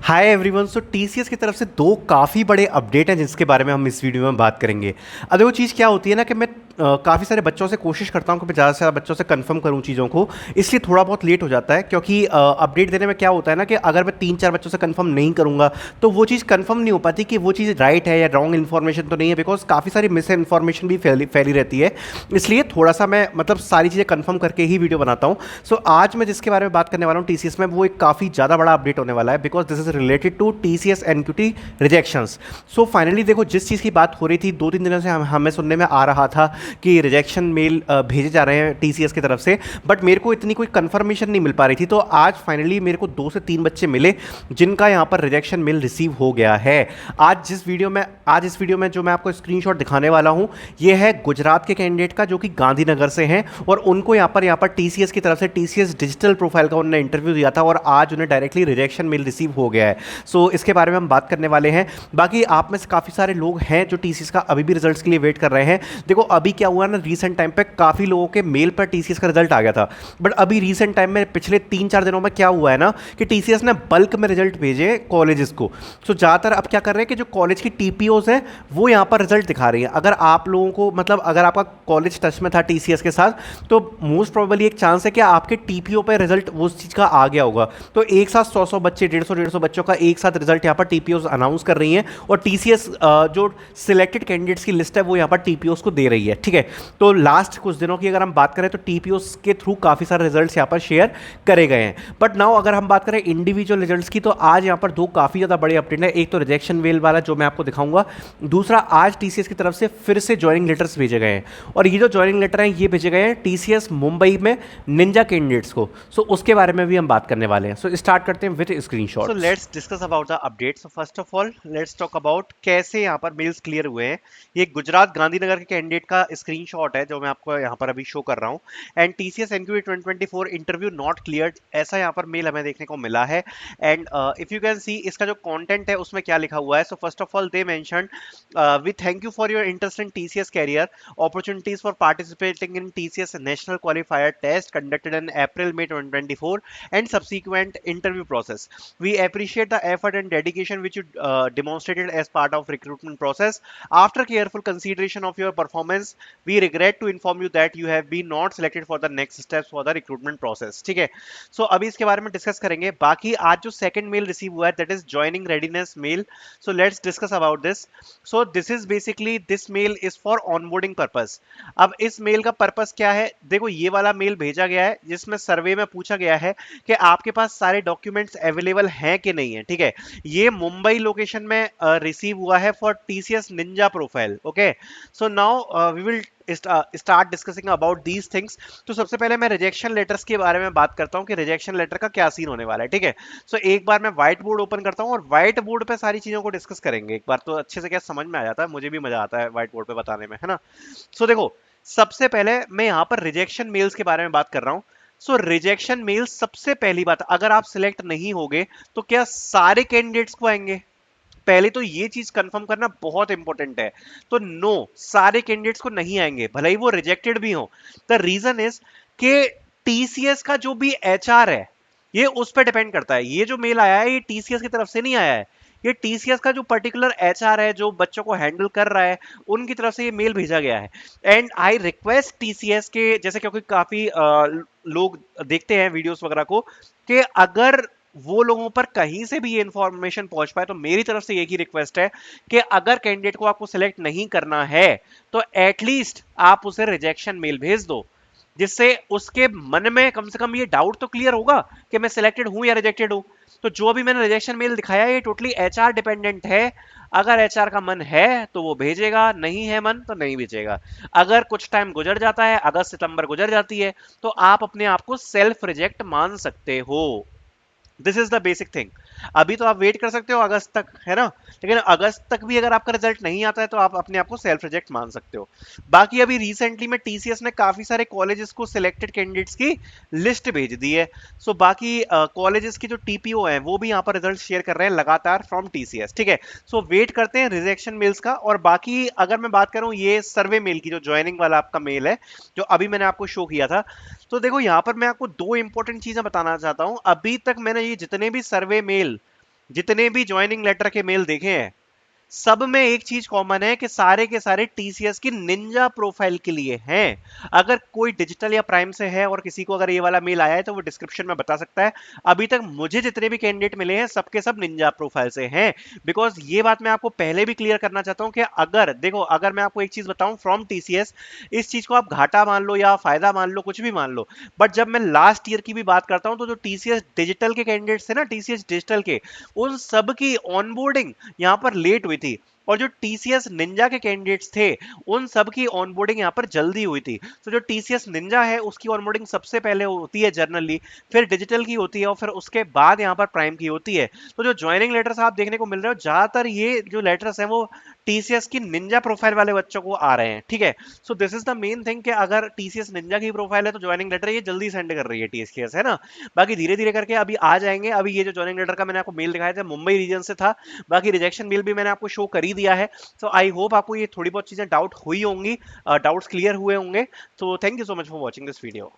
Hi everyone. सो TCS की तरफ से दो काफ़ी बड़े अपडेट हैं जिसके बारे में हम इस वीडियो में बात करेंगे। अब देखो चीज़ क्या होती है ना कि मैं काफ़ी सारे बच्चों से कोशिश करता हूँ कि मैं ज़्यादा से ज़्यादा बच्चों से कंफर्म करूँ चीज़ों को, इसलिए थोड़ा बहुत लेट हो जाता है क्योंकि अपडेट देने में क्या होता है ना कि अगर मैं 3-4 बच्चों से कंफर्म नहीं करूँगा तो वो चीज़ कंफर्म नहीं हो पाती कि वो चीज़ राइट है या रॉन्ग इन्फॉर्मेशन तो नहीं है, बिकॉज काफ़ी सारी मिस इन्फॉर्मेशन भी फैली फैली रहती है। इसलिए थोड़ा सा मैं मतलब सारी चीज़ें कंफर्म करके ही वीडियो बनाता हूँ। सो आज मैं जिसके बारे में बात करने वाला हूँ टीसीएस में, वो एक काफ़ी ज़्यादा बड़ा अपडेट होने वाला है because this is related to TCS NQT rejections. So finally देखो, जिस चीज़ की बात हो रही थी 2-3 दिनों से हमें सुनने में आ रहा था कि रिजेक्शन मेल भेजे जा रहे हैं टीसीएस की तरफ से, बट मेरे को इतनी कोई कंफर्मेशन नहीं मिल पा रही थी। तो आज फाइनली मेरे को 2 से 3 बच्चे मिले जिनका यहाँ पर रिजेक्शन मेल रिसीव हो गया है। आज इस वीडियो में जो मैं आपको स्क्रीनशॉट दिखाने वाला हूँ, ये है गुजरात के कैंडिडेट का जो कि गांधीनगर से हैं और उनको यहाँ पर टीसीएस की तरफ से टीसीएस डिजिटल प्रोफाइल का उन्होंने इंटरव्यू दिया था और आज उन्हें डायरेक्टली रिजेक्शन मेल रिसीव हो गया है। सो इसके बारे में हम बात करने वाले हैं। बाकी आप में से काफ़ी सारे लोग हैं जो टीसीएस का अभी भी रिजल्ट्स के लिए वेट कर रहे हैं। देखो अभी क्या हुआ ना, रीसेंट टाइम पे काफ़ी लोगों के मेल पर टीसीएस का रिजल्ट आ गया था, बट अभी रीसेंट टाइम में पिछले 3-4 दिनों में क्या हुआ है ना कि टीसीएस ने बल्क में रिजल्ट भेजे कॉलेजेस को। सो ज़्यादातर अब क्या कर रहे हैं कि जो कॉलेज की टीपीओज हैं वो यहाँ पर रिजल्ट दिखा रही हैं। अगर आप लोगों को मतलब अगर आपका कॉलेज टच में था टीसीएस के साथ तो मोस्ट प्रोबेबली एक चांस है कि आपके टीपीओ पे रिजल्ट वो उस चीज़ का आ गया होगा। तो एक साथ 100-100 बच्चे, 150-150 बच्चों का एक साथ रिजल्ट यहाँ पर टीपीओ अनाउंस कर रही हैं और टीसीएस जो सिलेक्टेड कैंडिडेट्स की लिस्ट है वो यहाँ पर टीपीओ को दे रही है। ठीक है, तो लास्ट कुछ दिनों की अगर हम बात करें तो टीपीओ के थ्रू काफ़ी सारे रिजल्ट्स यहाँ पर शेयर करे गए हैं। बट नाउ अगर हम बात करें इंडिविजुअल रिजल्ट्स की तो आज यहाँ पर दो काफ़ी ज़्यादा बड़े अपडेट है। एक तो रिजेक्शन मेल वाला जो मैं आपको दिखाऊंगा, दूसरा आज टीसीएस की तरफ से फिर से ज्वाइनिंग लेटर्स भेजे गए हैं और ये जो ज्वाइनिंग लेटर हैं ये भेजे गए हैं टीसीएस मुंबई में निंजा कैंडिडेट्स को। सो उसके बारे में भी हम बात करने वाले हैं। सो स्टार्ट करते हैं with screenshot. So let's discuss about the update. So first of all let's talk about कैसे यहाँ पर मेल्स क्लियर हुए हैं। ये गुजरात गांधीनगर के कैंडिडेट का स्क्रीनशॉट है जो मैं आपको यहाँ पर अभी शो कर रहा हूँ। And TCS NQT 2024 interview not cleared, ऐसा यहाँ पर मेल हमें देखने को मिला है। And if you can see इसका जो कंटेंट है उसमें क्या लिखा हुआ है। So first of all they mention we thank you for your interest in TCS career opportunities for participating in TCS national qualifier test conducted in April May 2024 and subsequent interview process. We appreciate the effort and dedication which you demonstrated as part of recruitment process. After careful consideration of your performance, we regret to inform you that you have been not selected for the next steps for the recruitment process. ठीक है, सो अभी इसके बारे में discuss करेंगे। बाकी आज जो सेकंड मेल रिसीव हुआ है that is joining readiness mail. So let's discuss about this. So this is basically this mail is for onboarding purpose. अब इस मेल का पर्पस क्या है, देखो ये वाला मेल भेजा गया है जिसमें सर्वे में पूछा गया है कि आपके पास सारे डॉक्यूमेंट्स अवेलेबल हैं कि नहीं है। ठीक है, ये मुंबई लोकेशन में रिसीव हुआ है for TCS Ninja profile. Okay, so now we will start discussing about these things. तो सबसे पहले मैं रिजेक्शन लेटर्स के बारे में बात करता हूँ कि रिजेक्शन लेटर का क्या सीन होने वाला है। ठीक है, सो एक बार मैं व्हाइट बोर्ड ओपन करता हूँ और व्हाइट बोर्ड पे सारी चीजों को डिस्कस करेंगे एक बार, तो अच्छे से क्या समझ में आ जाता है, मुझे भी मजा आता है व्हाइट बोर्ड पे बताने में, है ना। सो देखो सबसे पहले मैं यहाँ पर रिजेक्शन मेल्स के बारे में बात कर रहा हूँ। सो रिजेक्शन मेल्स, सबसे पहली बात, अगर आप सिलेक्ट नहीं होगे तो क्या सारे कैंडिडेट्स को आएंगे? पहले तो ये चीज कंफर्म करना बहुत इंपॉर्टेंट है। तो नो, सारे कैंडिडेट्स को नहीं आएंगे भले ही वो रिजेक्टेड भी हो। द रीजन इज कि टीसीएस का जो भी एचआर है ये उस पर डिपेंड करता है। ये जो मेल आया है ये टीसीएस की तरफ से नहीं आया है, ये टीसीएस का जो पर्टिकुलर एचआर है जो बच्चों को हैंडल कर रहा है उनकी तरफ से ये मेल भेजा गया है। एंड आई रिक्वेस्ट टीसीएस के, जैसे क्योंकि काफी लोग देखते हैं वीडियोस वगैरह को, कि अगर वो लोगों पर कहीं से भी ये इंफॉर्मेशन पहुंच पाए तो मेरी तरफ से एक ही रिक्वेस्ट है कि अगर कैंडिडेट को आपको सिलेक्ट नहीं करना है तो एटलीस्ट आप उसे रिजेक्शन मेल भेज दो, जिससे उसके मन में कम से कम ये डाउट तो क्लियर होगा कि मैं सिलेक्टेड हूं या रिजेक्टेड हूं। तो जो अभी मैंने रिजेक्शन मेल दिखाया है ये टोटली एचआर डिपेंडेंट है। अगर एचआर का मन है तो वो भेजेगा, नहीं है मन तो नहीं भेजेगा। अगर कुछ टाइम गुजर जाता है, अगस्त सितंबर गुजर जाती है, तो आप अपने आप को सेल्फ रिजेक्ट मान सकते हो। This is the basic thing. अभी तो आप वेट कर सकते हो अगस्त तक, है ना, लेकिन अगस्त तक भी अगर आपका रिजल्ट नहीं आता है तो आप अपने आप को सेल्फ रिजेक्ट मान सकते हो। बाकी अभी रिसेंटली में टीसीएस ने काफी सारे कॉलेजेस को सिलेक्टेड कैंडिडेट्स की लिस्ट भेज दी है। सो बाकी कॉलेजेस की जो टीपीओ है वो भी यहाँ पर रिजल्ट शेयर कर रहे हैं लगातार फ्रॉम टीसीएस। ठीक है, सो वेट करते हैं रिजेक्शन मेल्स का। और बाकी अगर मैं बात करूं ये सर्वे मेल की, जो ज्वाइनिंग वाला आपका मेल है जो अभी मैंने आपको शो किया था, तो देखो यहाँ पर मैं आपको दो इंपॉर्टेंट चीजें बताना चाहता हूं। अभी तक मैंने ये जितने भी सर्वे मेल जितने भी ज्वाइनिंग लेटर के मेल देखे हैं, सब में एक चीज कॉमन है कि सारे के सारे टीसीएस की निंजा प्रोफाइल के लिए हैं। अगर कोई डिजिटल या प्राइम से है और किसी को अगर ये वाला मेल आया है तो वो डिस्क्रिप्शन में बता सकता है। अभी तक मुझे जितने भी कैंडिडेट मिले हैं सबके सब निंजा प्रोफाइल से हैं। बिकॉज ये बात मैं आपको पहले भी क्लियर करना चाहता हूं कि अगर देखो, अगर मैं आपको एक चीज बताऊं फ्रॉम टीसीएस, इस चीज को आप घाटा मान लो या फायदा मान लो, कुछ भी मान लो, बट जब मैं लास्ट ईयर की भी बात करता हूं तो जो टीसीएस डिजिटल के कैंडिडेट्स थे ना, टीसीएस डिजिटल के, उन सब की ऑनबोर्डिंग यहां पर लेट हुई थी। और जो टीसीएस निंजा के कैंडिडेट्स थे उन सब की ऑनबोर्डिंग यहाँ पर जल्दी हुई थी। तो जो टीसीएस निंजा है उसकी ऑनबोर्डिंग सबसे पहले होती है जनरली, फिर डिजिटल की होती है और फिर उसके बाद यहाँ पर प्राइम की होती है। तो जो ज्वाइनिंग लेटर्स आप देखने को मिल रहे हो, ज्यादातर ये जो लेटर्स हैं वो टीसीएस की निंजा प्रोफाइल वाले बच्चों को आ रहे हैं, ठीक है। सो this is the main thing कि अगर टीसीएस निंजा की प्रोफाइल है तो ज्वाइनिंग लेटर ये जल्दी सेंड कर रही है टीसीएस, है ना। बाकी धीरे धीरे करके अभी आ जाएंगे। अभी ये जो ज्वाइनिंग लेटर का मैंने आपको मेल दिखाया था मुंबई रीजन से था, बाकी रिजेक्शन मेल भी मैंने आपको शो कर ही दिया है। सो आई होप आपको ये थोड़ी बहुत चीजें डाउट हुई होंगी, डाउट्स क्लियर हुए होंगे। So thank you so much for watching this video.